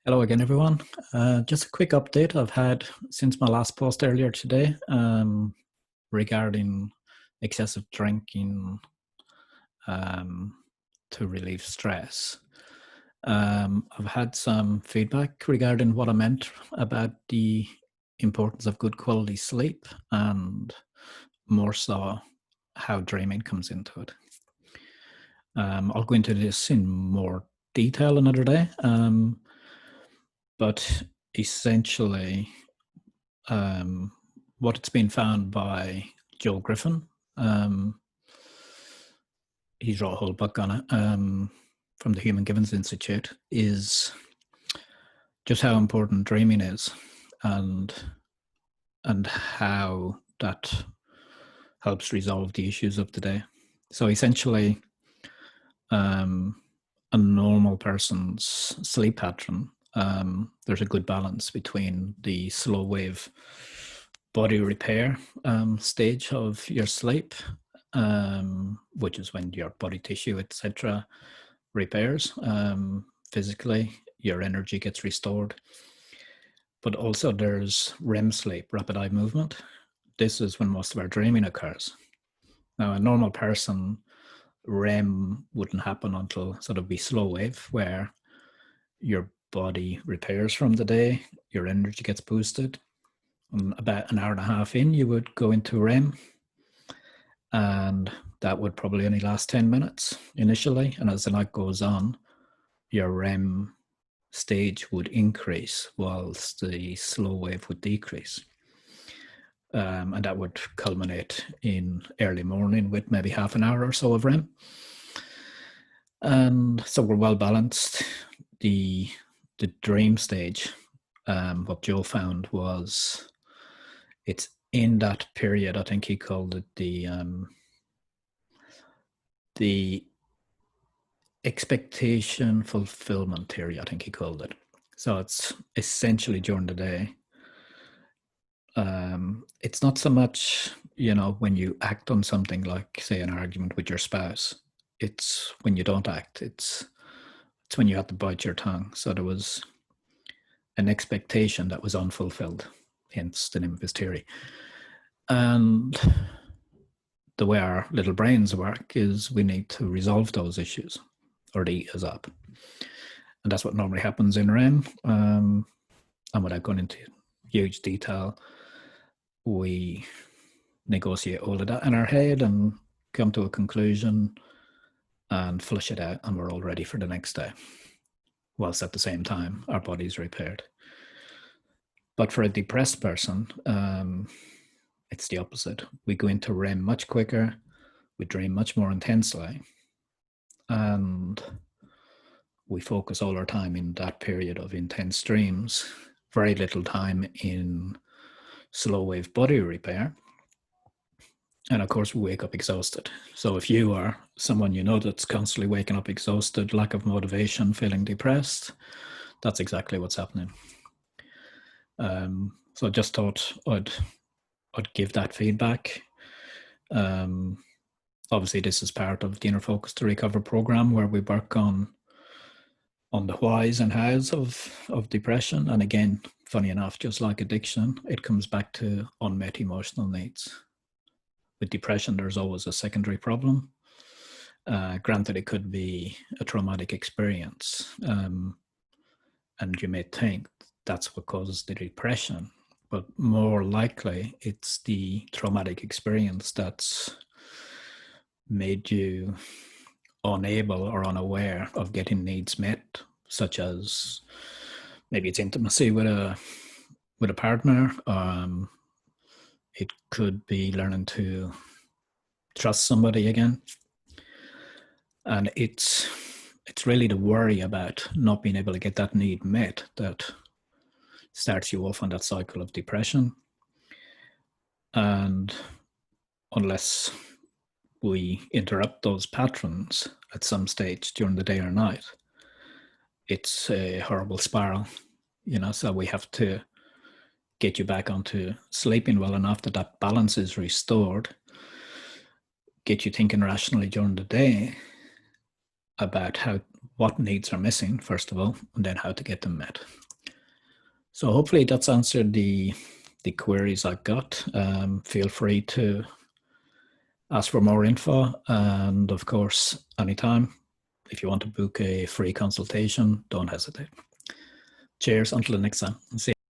Hello again, everyone. Just a quick update I've had since my last post earlier today regarding excessive drinking to relieve stress. I've had some feedback regarding what I meant about the importance of good quality sleep and more so how dreaming comes into it. I'll go into this in more detail another day. But essentially, what it's been found by Joe Griffin, he's wrote a whole book on it from the Human Givens Institute, is just how important dreaming is and how that helps resolve the issues of the day. So essentially, a normal person's sleep pattern, there's a good balance between the slow wave body repair stage of your sleep, which is when your body tissue, etc., repairs physically, your energy gets restored. But also there's REM sleep, rapid eye movement. This is when most of our dreaming occurs. Now, a normal person, REM wouldn't happen until sort of be slow wave, where your body repairs from the day, your energy gets boosted. And about an hour and a half in, you would go into REM. And that would probably only last 10 minutes initially. And as the night goes on, your REM stage would increase whilst the slow wave would decrease. And that would culminate in early morning with maybe half an hour or so of REM. And so we're well balanced. The dream stage, what Joe found was it's in that period, I think he called it the expectation fulfillment theory, I think he called it. So it's essentially during the day. It's not so much, when you act on something like, say, an argument with your spouse. It's when you don't act. It's when you have to bite your tongue. So there was an expectation that was unfulfilled, hence the name of his theory. And the way our little brains work is we need to resolve those issues or they eat us up. And that's what normally happens in REM. And without going into huge detail, we negotiate all of that in our head and come to a conclusion and flush it out, and we're all ready for the next day. Whilst at the same time, our body's repaired. But for a depressed person, it's the opposite. We go into REM much quicker, we dream much more intensely, and we focus all our time in that period of intense dreams, very little time in slow wave body repair. And of course, we wake up exhausted. So if you are someone that's constantly waking up exhausted, lack of motivation, feeling depressed, that's exactly what's happening. So I just thought I'd give that feedback. Obviously, this is part of the Inner Focus to Recover program, where we work on the whys and hows of depression. And again, funny enough, just like addiction, it comes back to unmet emotional needs. With depression, there's always a secondary problem. Granted, it could be a traumatic experience. And you may think that's what causes the depression. But more likely, it's the traumatic experience that's made you unable or unaware of getting needs met, such as maybe it's intimacy with a partner. It could be learning to trust somebody again. And it's really the worry about not being able to get that need met that starts you off on that cycle of depression. And unless we interrupt those patterns at some stage during the day or night, it's a horrible spiral, so we have to get you back onto sleeping well enough that balance is restored, get you thinking rationally during the day, about what needs are missing, first of all, and then how to get them met. So hopefully that's answered the queries I got. Feel free to ask for more info, and of course, anytime, if you want to book a free consultation, don't hesitate. Cheers, until the next time. See you.